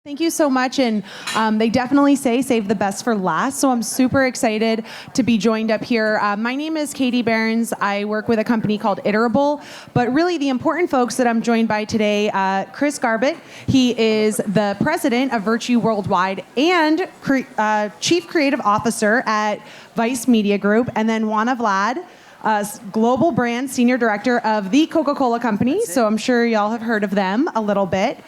Thank you so much, and they definitely say save the best for last, so I'm super excited to be joined up here. My name is Katie Barends. I work with a company called Iterable, but really the important folks that I'm joined by today, Chris Garbutt. He is the president of Virtue Worldwide and chief creative officer at Vice Media Group, and then Oana Vlad, global brand senior director of the Coca-Cola company, so I'm sure y'all have heard of them a little bit.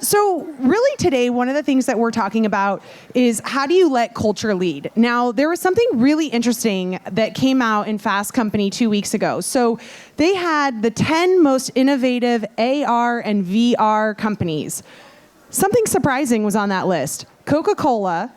So really today, one of the things that we're talking about is how do you let culture lead? Now, there was something really interesting that came out in Fast Company 2 weeks ago. So they had the 10 most innovative AR and VR companies. Something surprising was on that list. Coca-Cola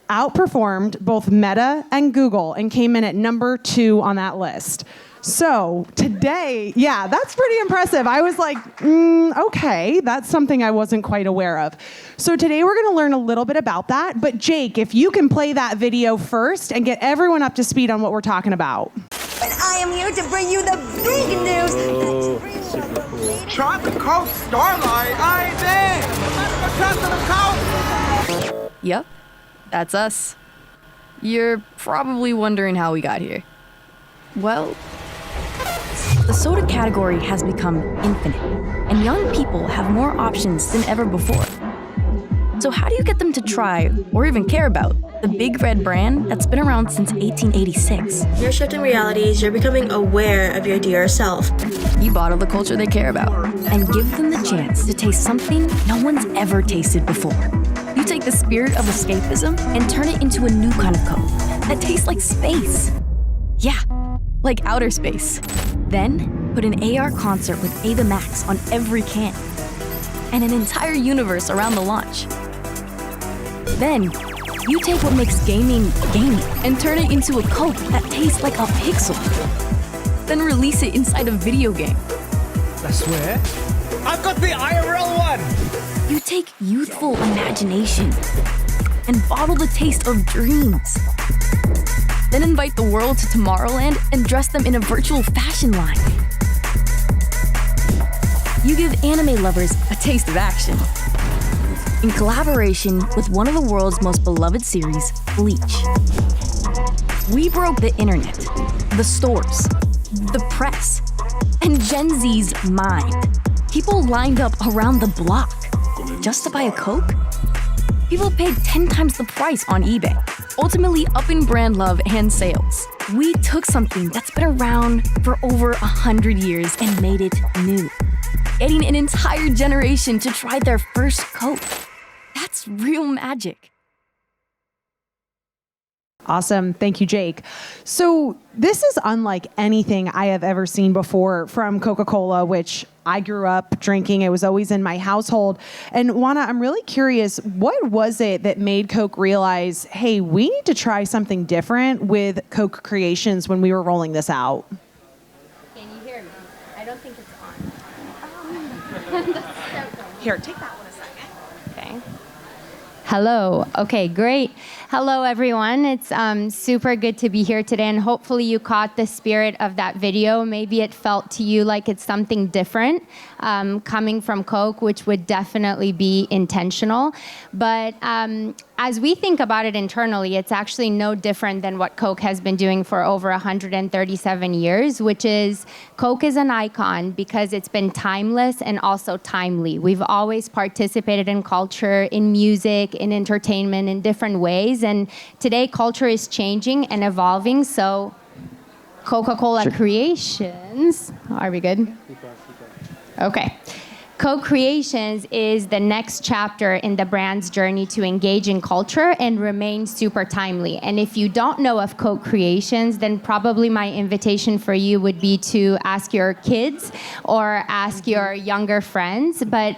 outperformed both Meta and Google and came in at number 2 on that list. So today, yeah, that's pretty impressive. I was like, okay, that's something I wasn't quite aware of. So today we're gonna learn a little bit about that, but Jake, if you can play that video first and get everyone up to speed on what we're talking about. And I am here to bring you the big news. Super cool. Try the Coke Starlight, I think. Yep, that's us. You're probably wondering how we got here. Well, the soda category has become infinite, and young people have more options than ever before. So how do you get them to try, or even care about, the big red brand that's been around since 1886? You're shifting realities, you're becoming aware of your dear self. You bottle the culture they care about, and give them the chance to taste something no one's ever tasted before. You take the spirit of escapism and turn it into a new kind of Coke that tastes like space. Yeah, like outer space. Then, put an AR concert with Ava Max on every can, and an entire universe around the launch. Then, you take what makes gaming gaming and turn it into a Coke that tastes like a pixel. Then release it inside a video game. I swear, I've got the Iterable one! You take youthful imagination and bottle the taste of dreams. Then invite the world to Tomorrowland and dress them in a virtual fashion line. You give anime lovers a taste of action. In collaboration with one of the world's most beloved series, Bleach. We broke the internet, the stores, the press, and Gen Z's mind. People lined up around the block just to buy a Coke. People paid 10 times the price on eBay, ultimately upping brand love and sales. We took something that's been around for over 100 years and made it new, getting an entire generation to try their first Coke. That's real magic. Awesome. Thank you, Jake. So this is unlike anything I have ever seen before from Coca-Cola, which I grew up drinking. It was always in my household. And Oana, I'm really curious, what was it that made Coke realize, hey, we need to try something different with Coke Creations when we were rolling this out? Can you hear me? I don't think it's on. Here, take that one a second. Okay. Hello. Okay, great. Hello, everyone. It's super good to be here today, and hopefully you caught the spirit of that video. Maybe it felt to you like it's something different coming from Coke, which would definitely be intentional. But as we think about it internally, it's actually no different than what Coke has been doing for over 137 years, which is Coke is an icon because it's been timeless and also timely. We've always participated in culture, in music, in entertainment, in different ways. And today, culture is changing and evolving. So Coca-Cola Creations, are we good? Okay. Co-creations is the next chapter in the brand's journey to engage in culture and remain super timely. And if you don't know of co-creations, then probably my invitation for you would be to ask your kids or ask your younger friends. But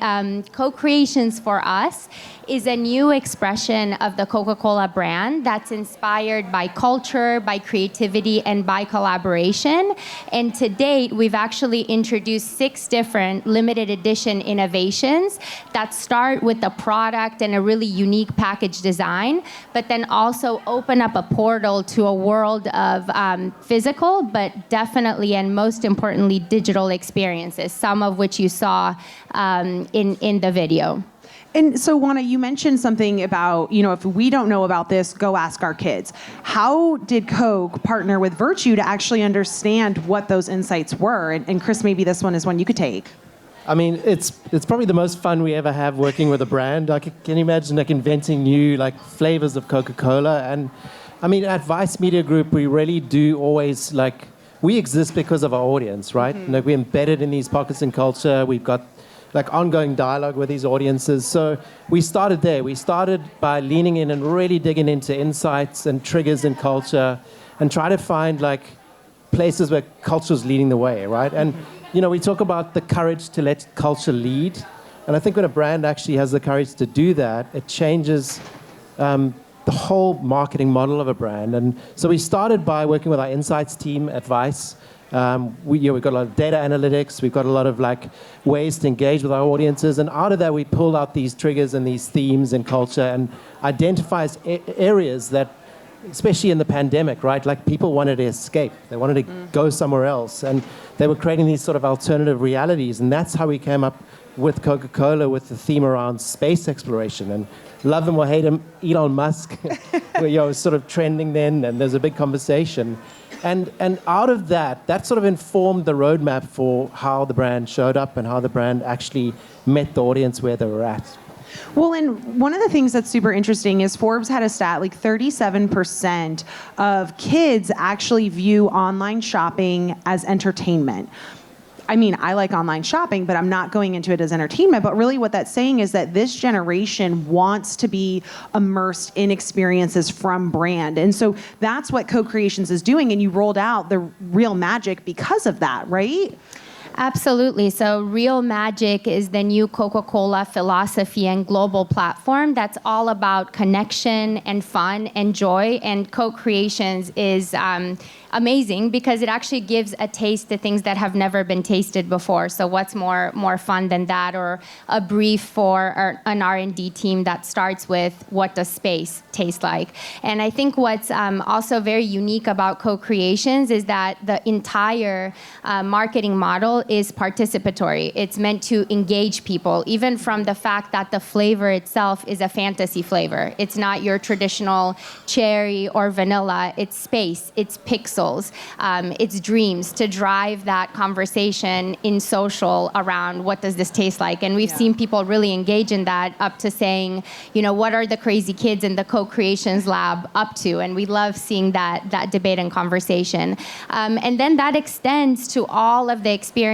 co-creations for us is a new expression of the Coca-Cola brand that's inspired by culture, by creativity, and by collaboration. And to date, we've actually introduced 6 different limited edition innovations that start with a product and a really unique package design, but then also open up a portal to a world of physical, but definitely and most importantly, digital experiences, some of which you saw in the video. And so, Oana, you mentioned something about, if we don't know about this, go ask our kids. How did Coke partner with Virtue to actually understand what those insights were? And Chris, maybe this one is one you could take. I mean, it's probably the most fun we ever have working with a brand. Can you imagine inventing new flavors of Coca-Cola? And I mean, at Vice Media Group, we really do always we exist because of our audience, right? Mm-hmm. We're embedded in these pockets in culture. We've got ongoing dialogue with these audiences. So we started there. We started by leaning in and really digging into insights and triggers in culture and try to find places where culture is leading the way, right? And we talk about the courage to let culture lead. And I think when a brand actually has the courage to do that, it changes the whole marketing model of a brand. And so we started by working with our insights team at Vice. We've got a lot of data analytics. We've got a lot of ways to engage with our audiences. And out of that, we pulled out these triggers and these themes in culture and identifies areas that, especially in the pandemic, right? People wanted to escape. They wanted to go somewhere else. And they were creating these sort of alternative realities. And that's how we came up with Coca-Cola with the theme around space exploration. And love him or hate him, Elon Musk was sort of trending then. And there's a big conversation. And out of that sort of informed the roadmap for how the brand showed up and how the brand actually met the audience where they were at. Well, and one of the things that's super interesting is Forbes had a stat 37% of kids actually view online shopping as entertainment. I mean, I like online shopping, but I'm not going into it as entertainment. But really what that's saying is that this generation wants to be immersed in experiences from brand. And so that's what Co-Creations is doing. And you rolled out the Real Magic because of that, right? Absolutely. So Real Magic is the new Coca-Cola philosophy and global platform that's all about connection and fun and joy. And Co-Creations is amazing because it actually gives a taste to things that have never been tasted before. So what's more fun than that? Or a brief for an R&D team that starts with what does space taste like? And I think what's also very unique about Co-Creations is that the entire marketing model is participatory. It's meant to engage people, even from the fact that the flavor itself is a fantasy flavor. It's not your traditional cherry or vanilla. It's space, it's pixels, it's dreams, to drive that conversation in social around what does this taste like. And we've seen people really engage in that, up to saying, what are the crazy kids in the Co-Creations lab up to? And we love seeing that debate and conversation. And then that extends to all of the experiences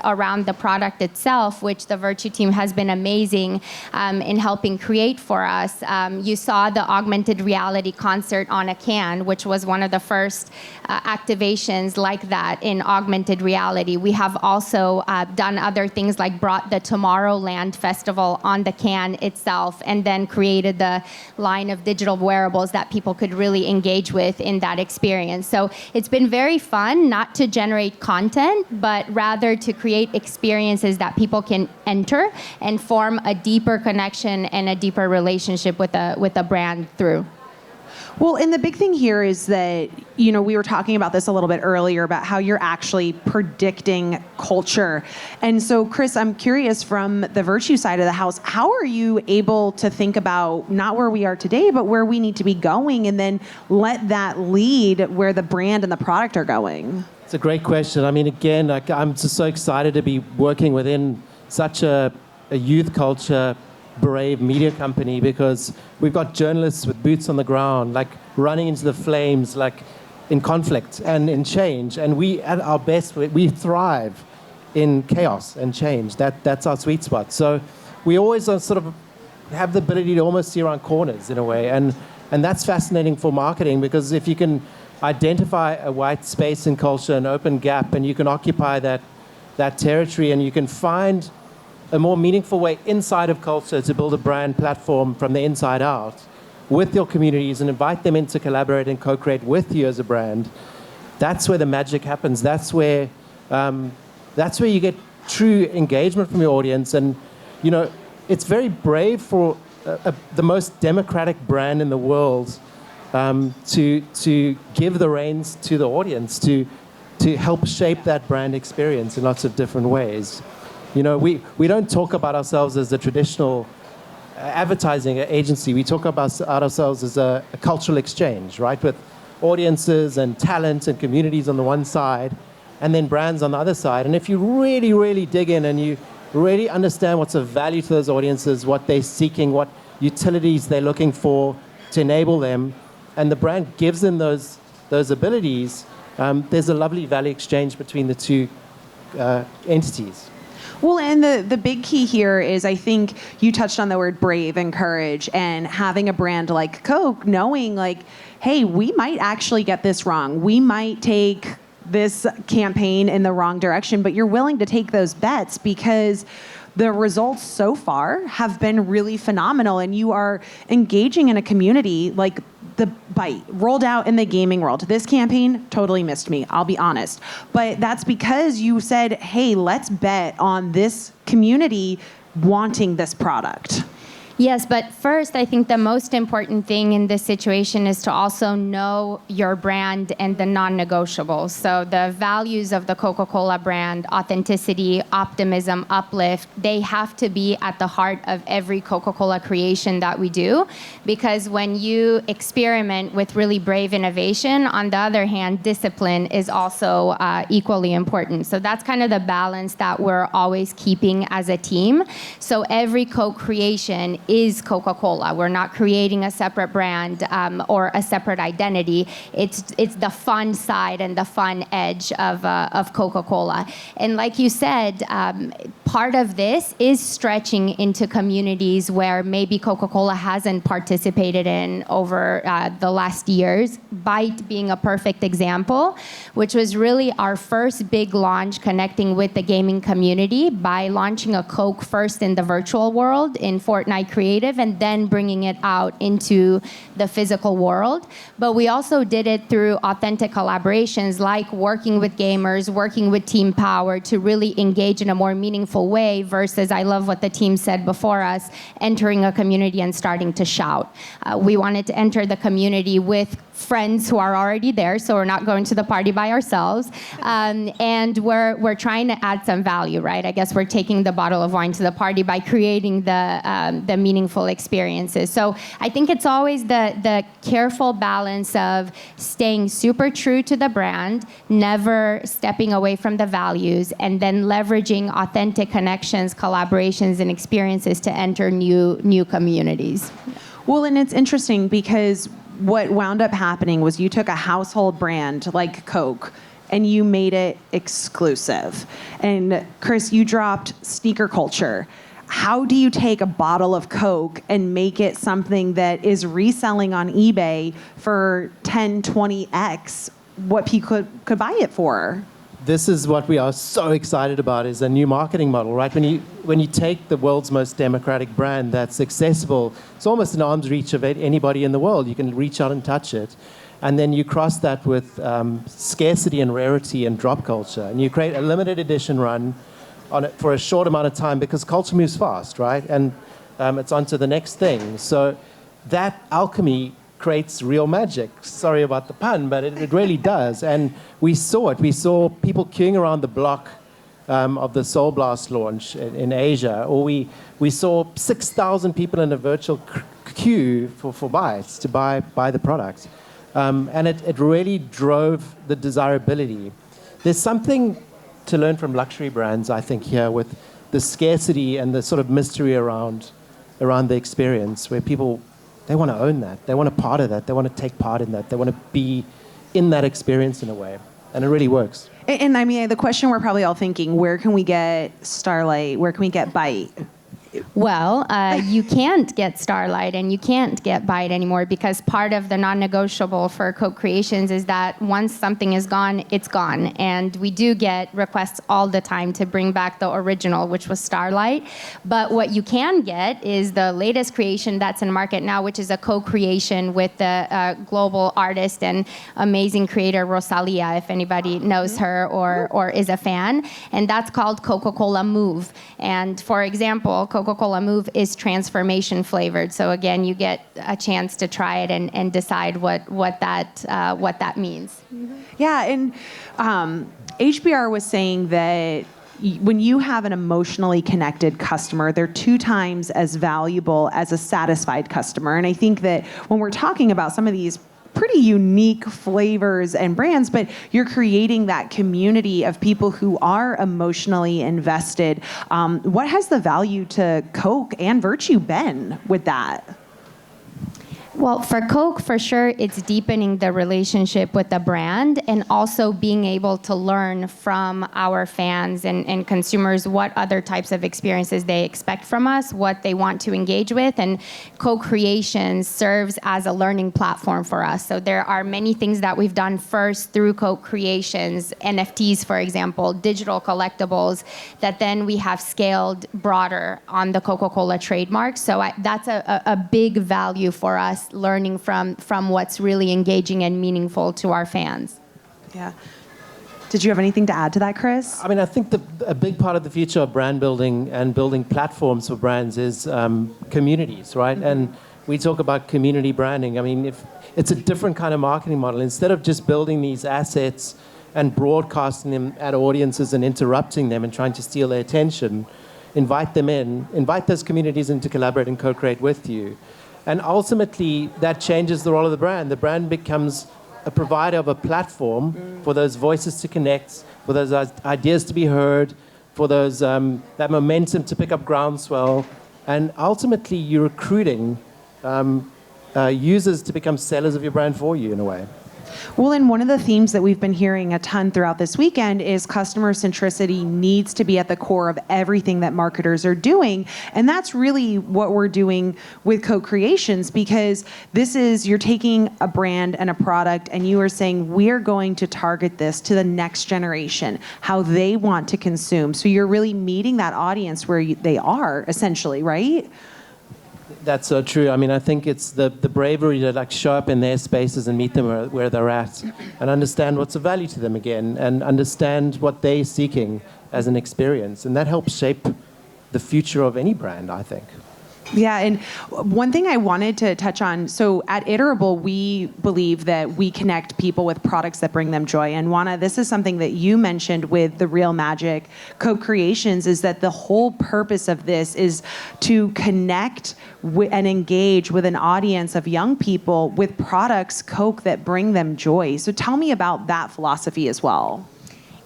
around the product itself, which the Virtue team has been amazing in helping create for us. You saw the augmented reality concert on a can, which was one of the first activations like that in augmented reality. We have also done other things like brought the Tomorrowland Festival on the can itself, and then created the line of digital wearables that people could really engage with in that experience. So it's been very fun, not to generate content, but rather to create experiences that people can enter and form a deeper connection and a deeper relationship with a brand through. Well, and the big thing here is that, we were talking about this a little bit earlier about how you're actually predicting culture. And so, Chris, I'm curious, from the Virtue side of the house, how are you able to think about not where we are today, but where we need to be going, and then let that lead where the brand and the product are going? It's a great question. I mean, again, I'm just so excited to be working within such a youth culture brave media company, because we've got journalists with boots on the ground, running into the flames, in conflict and in change. And we, at our best, we thrive in chaos and change. That's our sweet spot. So we always sort of have the ability to almost see around corners in a way. And that's fascinating for marketing, because if you can identify a white space in culture, an open gap, and you can occupy that territory, and you can find a more meaningful way inside of culture to build a brand platform from the inside out with your communities and invite them in to collaborate and co-create with you as a brand. That's where the magic happens. That's where you get true engagement from your audience. And, it's very brave for the most democratic brand in the world to give the reins to the audience, to help shape that brand experience in lots of different ways. We don't talk about ourselves as the traditional advertising agency, we talk about ourselves as a cultural exchange, right? With audiences and talent and communities on the one side, and then brands on the other side. And if you really, really dig in and you really understand what's of value to those audiences, what they're seeking, what utilities they're looking for to enable them, and the brand gives them those abilities, there's a lovely value exchange between the two entities. Well, and the big key here is, I think you touched on the word brave and courage, and having a brand like Coke, knowing like, hey, we might actually get this wrong. We might take this campaign in the wrong direction, but you're willing to take those bets because the results so far have been really phenomenal, and you are engaging in a community like the Bite rolled out in the gaming world. This campaign totally missed me, I'll be honest. But that's because you said, hey, let's bet on this community wanting this product. Yes, but first, I think the most important thing in this situation is to also know your brand and the non-negotiables. So the values of the Coca-Cola brand, authenticity, optimism, uplift, they have to be at the heart of every Coca-Cola creation that we do. Because when you experiment with really brave innovation, on the other hand, discipline is also equally important. So that's kind of the balance that we're always keeping as a team. So every Coke creation is Coca-Cola. We're not creating a separate brand or a separate identity. It's the fun side and the fun edge of Coca-Cola. And like you said, part of this is stretching into communities where maybe Coca-Cola hasn't participated in over the last years. Bite being a perfect example, which was really our first big launch connecting with the gaming community by launching a Coke first in the virtual world in Fortnite Creative and then bringing it out into the physical world. But we also did it through authentic collaborations like working with gamers, working with Team Power to really engage in a more meaningful way versus, I love what the team said before us, entering a community and starting to shout. We wanted to enter the community with friends who are already there, so we're not going to the party by ourselves. And we're trying to add some value, right? I guess we're taking the bottle of wine to the party by creating the meaningful experiences. So I think it's always the careful balance of staying super true to the brand, never stepping away from the values, and then leveraging authentic connections, collaborations, and experiences to enter new communities. Well, and it's interesting because what wound up happening was you took a household brand like Coke and you made it exclusive. And Chris, you dropped sneaker culture. How do you take a bottle of Coke and make it something that is reselling on eBay for 10, 20x what people could buy it for? This is what we are so excited about, is a new marketing model, right? When you take the world's most democratic brand that's accessible, it's almost an arm's reach of anybody in the world. You can reach out and touch it. And then you cross that with scarcity and rarity and drop culture. And you create a limited edition run on it for a short amount of time because culture moves fast, right? And it's on to the next thing. So that alchemy creates real magic. Sorry about the pun, but it really does. And we saw it. We saw people queuing around the block of the Soul Blast launch in Asia, or we saw 6,000 people in a virtual queue for bites to buy the product. And it really drove the desirability. There's something to learn from luxury brands, I think, here with the scarcity and the sort of mystery around the experience, where people, they want to own that. They want a part of that. They want to take part in that. They want to be in that experience in a way. And it really works. And I mean, the question we're probably all thinking, where can we get Starlight? Where can we get Bite? Well, you can't get Starlight and you can't get Bite anymore because part of the non-negotiable for Coke Creations is that once something is gone, it's gone. And we do get requests all the time to bring back the original, which was Starlight. But what you can get is the latest creation that's in market now, which is a co-creation with the global artist and amazing creator Rosalia, if anybody knows her or is a fan. And that's called Coca-Cola Move. And for example, Coca-Cola Move is transformation flavored. So again, you get a chance to try it and decide what that means. Yeah, and HBR was saying that when you have an emotionally connected customer, they're 2 times as valuable as a satisfied customer. And I think that when we're talking about some of these pretty unique flavors and brands, but you're creating that community of people who are emotionally invested. What has the value to Coke and Virtue been with that? Well, for Coke, for sure, it's deepening the relationship with the brand and also being able to learn from our fans and consumers what other types of experiences they expect from us, what they want to engage with. And Coke Creations serves as a learning platform for us. So there are many things that we've done first through Coke Creations, NFTs, for example, digital collectibles, that then we have scaled broader on the Coca-Cola trademark. So that's a big value for us, learning from what's really engaging and meaningful to our fans. Yeah. Did you have anything to add to that, Chris? I mean, I think a big part of the future of brand building and building platforms for brands is communities, right? Mm-hmm. And we talk about community branding. I mean, if it's a different kind of marketing model. Instead of just building these assets and broadcasting them at audiences and interrupting them and trying to steal their attention, invite them in, invite those communities in to collaborate and co-create with you. And ultimately, that changes the role of the brand. The brand becomes a provider of a platform for those voices to connect, for those ideas to be heard, for those that momentum to pick up groundswell. And ultimately, you're recruiting users to become sellers of your brand for you in a way. Well, and one of the themes that we've been hearing a ton throughout this weekend is customer centricity needs to be at the core of everything that marketers are doing. And that's really what we're doing with Co-Creations, because you're taking a brand and a product and you are saying, we're going to target this to the next generation, how they want to consume. So you're really meeting that audience where they are, essentially, right? That's so true. I mean, I think it's the bravery to show up in their spaces and meet them where they're at and understand what's of value to them again and understand what they're seeking as an experience. And that helps shape the future of any brand, I think. Yeah, and one thing I wanted to touch on, so at Iterable, we believe that we connect people with products that bring them joy. And Oana, this is something that you mentioned with the Real Magic Co-Creations, is that the whole purpose of this is to connect and engage with an audience of young people with products, Coke, that bring them joy. So tell me about that philosophy as well.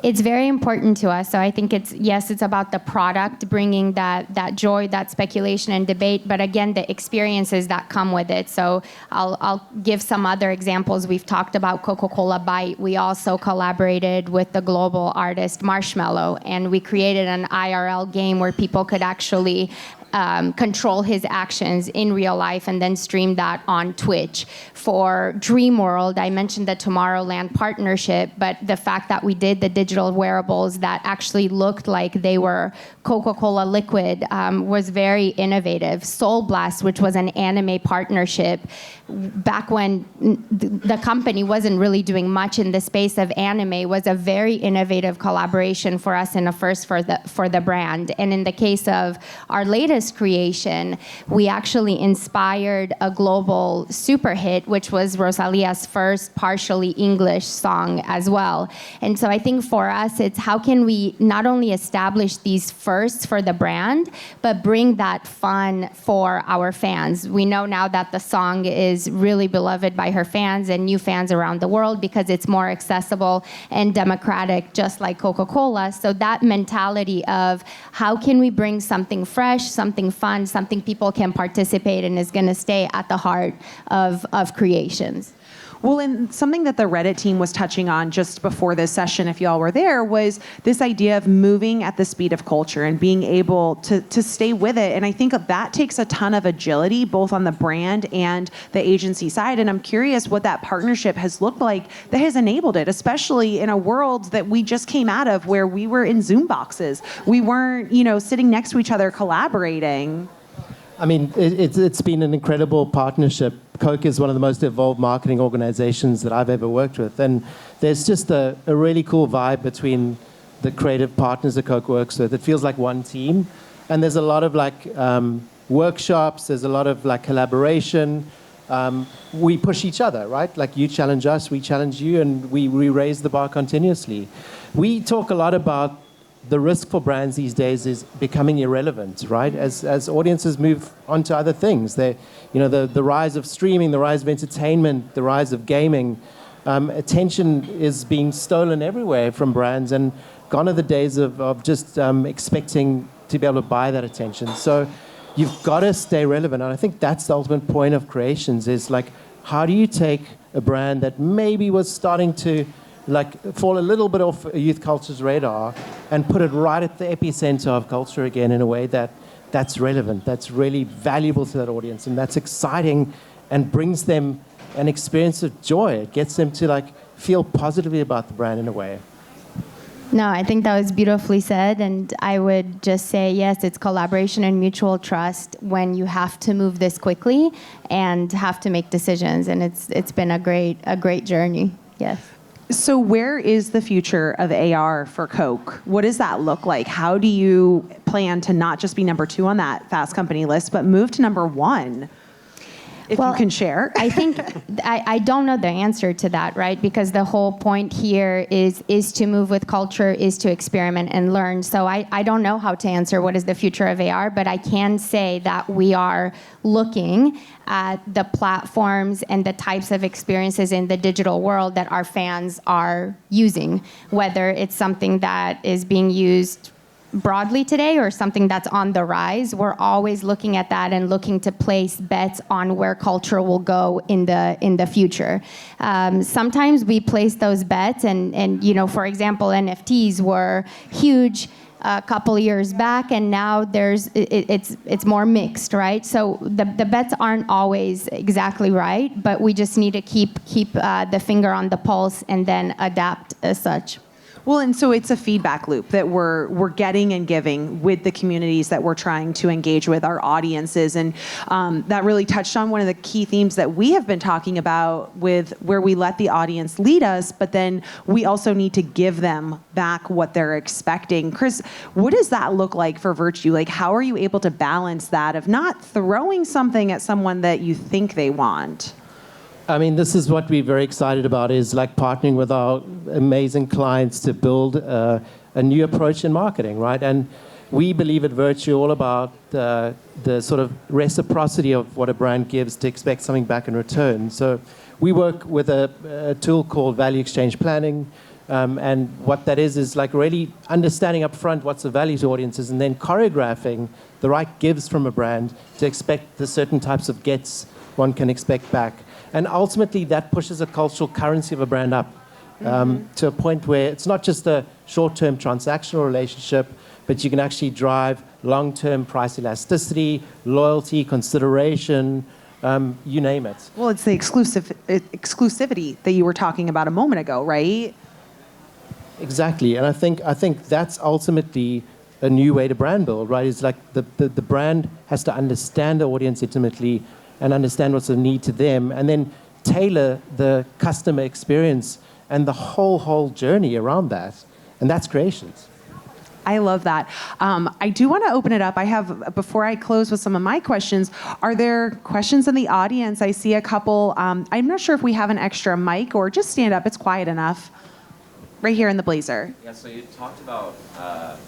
It's very important to us. So I think it's about the product bringing that joy, that speculation and debate, but again, the experiences that come with it. So I'll give some other examples. We've talked about Coca-Cola Bite. We also collaborated with the global artist Marshmello, and we created an IRL game where people could actually control his actions in real life and then stream that on Twitch. For Dreamworld, I mentioned the Tomorrowland partnership, but the fact that we did the digital wearables that actually looked like they were Coca-Cola liquid was very innovative. Soul Blast, which was an anime partnership, back when the company wasn't really doing much in the space of anime, was a very innovative collaboration for us and a first for the brand. And in the case of our latest creation, we actually inspired a global super hit, which was Rosalia's first partially English song as well. And so I think for us, it's how can we not only establish these firsts for the brand, but bring that fun for our fans. We know now that the song is really beloved by her fans and new fans around the world because it's more accessible and democratic, just like Coca-Cola. So that mentality of how can we bring something fresh, something fun, something people can participate in is going to stay at the heart of creations. Well, and something that the Reddit team was touching on just before this session, if y'all were there, was this idea of moving at the speed of culture and being able to stay with it. And I think that takes a ton of agility, both on the brand and the agency side. And I'm curious what that partnership has looked like that has enabled it, especially in a world that we just came out of where we were in Zoom boxes. We weren't, sitting next to each other collaborating. I mean, it's been an incredible partnership. Coke is one of the most evolved marketing organizations that I've ever worked with. And there's just a really cool vibe between the creative partners that Coke works with. It feels like one team. And there's a lot of workshops, there's a lot of collaboration. We push each other, right? Like you challenge us, we challenge you, and we raise the bar continuously. We talk a lot about the risk for brands these days is becoming irrelevant, right? As audiences move on to other things, the rise of streaming, the rise of entertainment, the rise of gaming, attention is being stolen everywhere from brands, and gone are the days of just expecting to be able to buy that attention. So you've got to stay relevant, and I think that's the ultimate point of creations is like, how do you take a brand that maybe was starting to fall a little bit off youth culture's radar and put it right at the epicenter of culture again in a way that's relevant, that's really valuable to that audience, and that's exciting and brings them an experience of joy. It gets them to feel positively about the brand in a way. No, I think that was beautifully said, and I would just say, yes, it's collaboration and mutual trust when you have to move this quickly and have to make decisions, and it's been a great journey. Yes. So where is the future of AR for Coke? What does that look like? How do you plan to not just be number 2 on that Fast Company list, but move to number 1? If you can share. I think I don't know the answer to that, right? Because the whole point here is to move with culture, is to experiment and learn. So I don't know how to answer what is the future of AR, but I can say that we are looking at the platforms and the types of experiences in the digital world that our fans are using, whether it's something that is being used broadly today or something that's on the rise. We're always looking at that and looking to place bets on where culture will go in the future. Sometimes we place those bets and for example, NFTs were huge a couple of years back, and now it's more mixed, right? So the bets aren't always exactly right, but we just need to keep the finger on the pulse and then adapt as such. Well, and so it's a feedback loop that we're getting and giving with the communities that we're trying to engage with, our audiences, and that really touched on one of the key themes that we have been talking about with where we let the audience lead us, but then we also need to give them back what they're expecting. Chris, what does that look like for Virtue? Like, how are you able to balance that of not throwing something at someone that you think they want? I mean, this is what we're very excited about, is partnering with our amazing clients to build a new approach in marketing, right? And we believe at Virtue all about the sort of reciprocity of what a brand gives to expect something back in return. So we work with a tool called Value Exchange Planning, and what that is really understanding up front what's the value to audiences and then choreographing the right gives from a brand to expect the certain types of gets one can expect back. And ultimately, that pushes a cultural currency of a brand up to a point where it's not just a short-term transactional relationship, but you can actually drive long-term price elasticity, loyalty, consideration, you name it. Well, it's the exclusivity that you were talking about a moment ago, right? Exactly, and I think that's ultimately a new way to brand build, right? It's like the brand has to understand the audience intimately and understand what's a need to them, and then tailor the customer experience and the whole journey around that. And that's creations. I love that. I do want to open it up. I have, before I close with some of my questions, are there questions in the audience? I see a couple. I'm not sure if we have an extra mic, or just stand up. It's quiet enough. Right here in the blazer. Yeah, so you talked about AR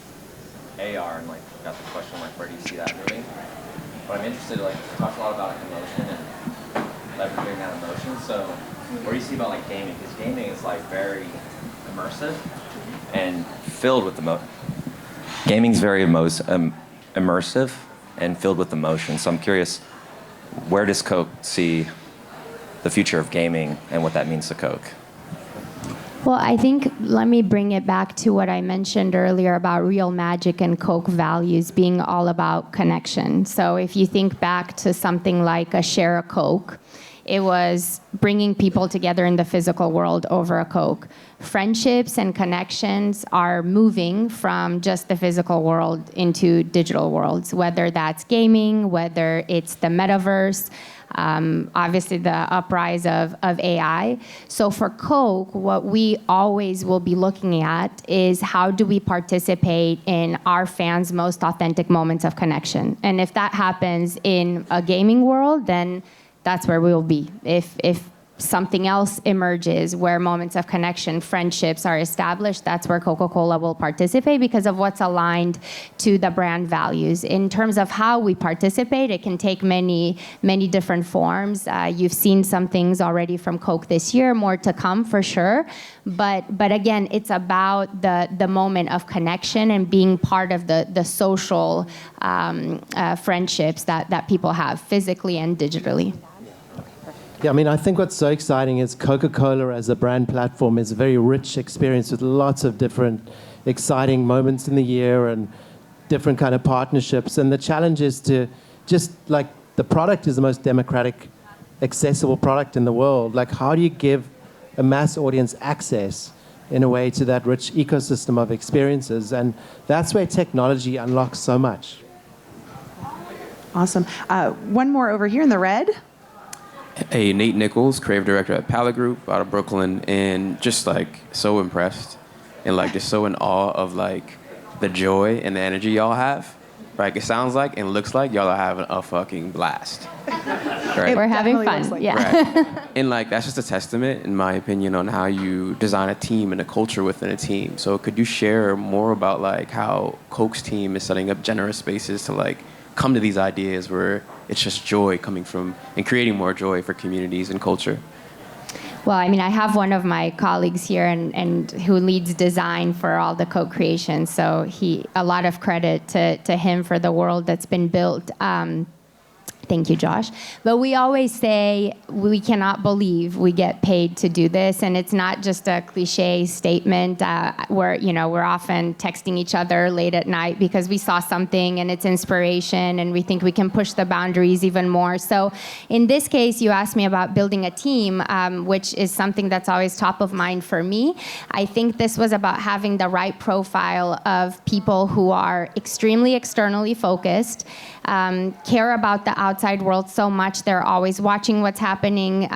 and got the question where do you see that moving? But I'm interested, you talked a lot about emotion and leveraging that emotion. So what do you see about gaming? Because gaming is very immersive and filled with emotion. Gaming's very immersive and filled with emotion. So I'm curious, where does Coke see the future of gaming and what that means to Coke? Well, I think, let me bring it back to what I mentioned earlier about real magic and Coke values being all about connection. So if you think back to something like a Share a Coke, it was bringing people together in the physical world over a Coke. Friendships and connections are moving from just the physical world into digital worlds, whether that's gaming, whether it's the metaverse, obviously the uprise of AI. So for Coke, what we always will be looking at is how do we participate in our fans' most authentic moments of connection. And if that happens in a gaming world, then that's where we will be. If something else emerges, where moments of connection, friendships are established, that's where Coca-Cola will participate because of what's aligned to the brand values. In terms of how we participate, it can take many different forms. You've seen some things already from Coke this year, more to come for sure. But again, it's about the moment of connection and being part of the social friendships that people have physically and digitally. Yeah, I mean, I think what's so exciting is Coca-Cola as a brand platform is a very rich experience with lots of different exciting moments in the year and different kind of partnerships. And the challenge is to just, like, the product is the most democratic, accessible product in the world. Like, how do you give a mass audience access in a way to that rich ecosystem of experiences? And that's where technology unlocks so much. Awesome. One more over here in the red. Hey, Nate Nichols, creative director at Palette Group out of Brooklyn, and just like so impressed and like just so in awe of like the joy and the energy y'all have. Like it sounds like and looks like y'all are having a fucking blast. Right? We're having fun. Like yeah. Right. And like that's just a testament, in my opinion, on how you design a team and a culture within a team. So could you share more about like how Coke's team is setting up generous spaces to like come to these ideas where it's just joy coming from and creating more joy for communities and culture? Well, I mean, I have one of my colleagues here and who leads design for all the co-creation. So a lot of credit to him for the world that's been built. Thank you, Josh. But we always say we cannot believe we get paid to do this, and it's not just a cliche statement where we're often texting each other late at night because we saw something and it's inspiration, and we think we can push the boundaries even more. So, in this case, you asked me about building a team, which is something that's always top of mind for me. I think this was about having the right profile of people who are extremely externally focused, care about the outside world so much. They're always watching what's happening.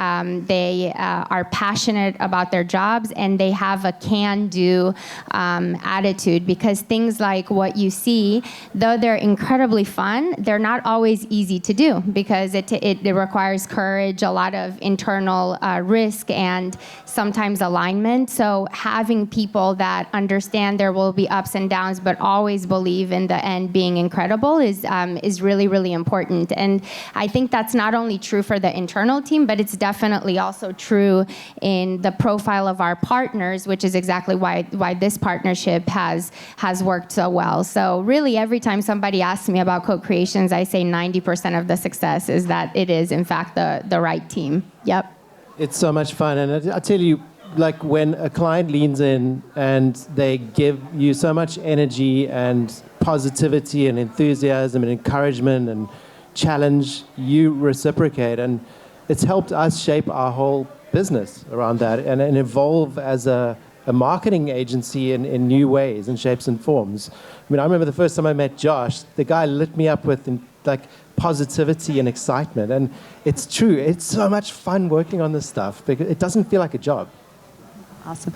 They are passionate about their jobs, and they have a can-do attitude, because things like what you see, though they're incredibly fun, they're not always easy to do because it requires courage, a lot of internal risk, and sometimes alignment. So having people that understand there will be ups and downs, but always believe in the end being incredible is really, really important. And I think that's not only true for the internal team, but it's definitely also true in the profile of our partners, which is exactly why this partnership has worked so well. So really, every time somebody asks me about co-creations, I say 90% of the success is that it is, in fact, the right team. Yep. It's so much fun. And I tell you, like when a client leans in and they give you so much energy and positivity and enthusiasm and encouragement and challenge, you reciprocate. And it's helped us shape our whole business around that and evolve as a marketing agency in new ways and shapes and forms. I mean, I remember the first time I met Josh, the guy lit me up with like positivity and excitement. And it's true. It's so much fun working on this stuff because it doesn't feel like a job. Awesome.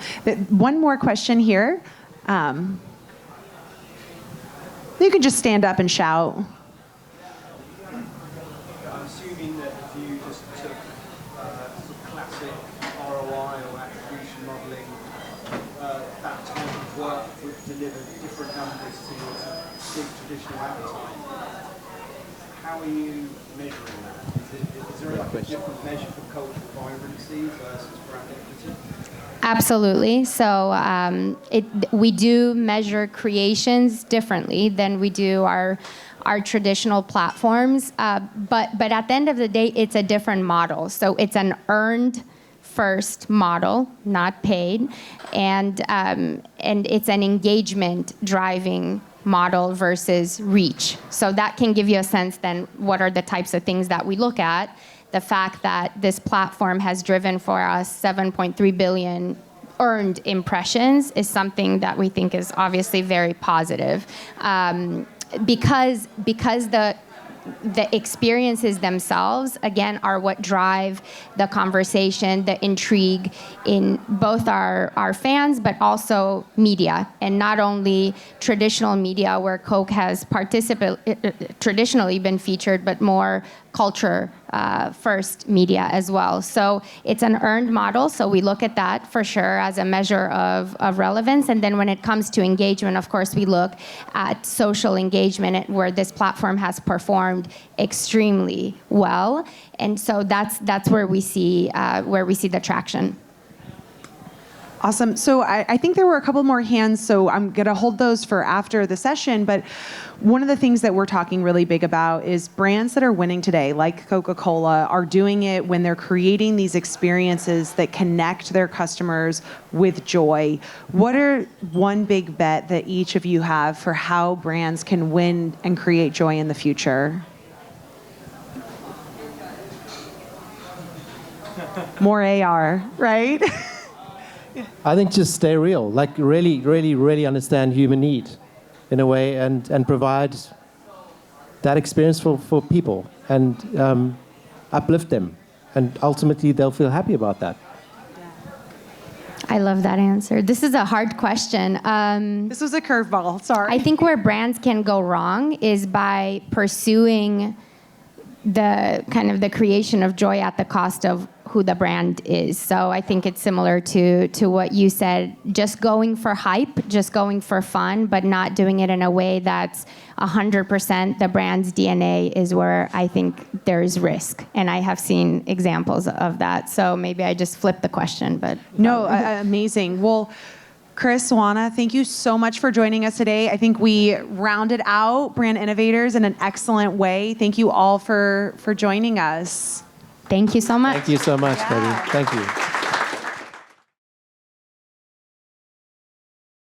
One more question here. You could just stand up and shout. I'm assuming that if you just took classic ROI or attribution modeling, that type of work would deliver different numbers to your big traditional advertising. How are you measuring that? Is there a different measure for cultural vibrancy versus brand equity? Absolutely. So we do measure creations differently than we do our traditional platforms. But at the end of the day, it's a different model. So it's an earned first model, not paid, and it's an engagement driving model versus reach. So that can give you a sense then what are the types of things that we look at. The fact that this platform has driven for us 7.3 billion earned impressions is something that we think is obviously very positive. Because the experiences themselves, again, are what drive the conversation, the intrigue in both our fans, but also media. And not only traditional media where Coke has traditionally been featured, but more culture first media as well. So it's an earned model. So we look at that for sure as a measure of relevance. And then when it comes to engagement, of course, we look at social engagement where this platform has performed extremely well. And so that's where we see the traction. Awesome. So I think there were a couple more hands, so I'm going to hold those for after the session. But one of the things that we're talking really big about is brands that are winning today, like Coca-Cola, are doing it when they're creating these experiences that connect their customers with joy. What are one big bet that each of you have for how brands can win and create joy in the future? More AR, right? I think just stay real, like really, really, really understand human need in a way and provide that experience for people and uplift them. And ultimately, they'll feel happy about that. I love that answer. This is a hard question. This was a curveball, sorry. I think where brands can go wrong is by pursuing the kind of the creation of joy at the cost of who the brand is. So I think it's similar to what you said, just going for hype, just going for fun, but not doing it in a way that's 100% the brand's DNA is where I think there's risk. And I have seen examples of that. So maybe I just flipped the question, but. No, amazing. Well, Chris, Oana, thank you so much for joining us today. I think we rounded out Brand Innovators in an excellent way. Thank you all for joining us. Thank you so much. Thank you so much, Katie. Thank you.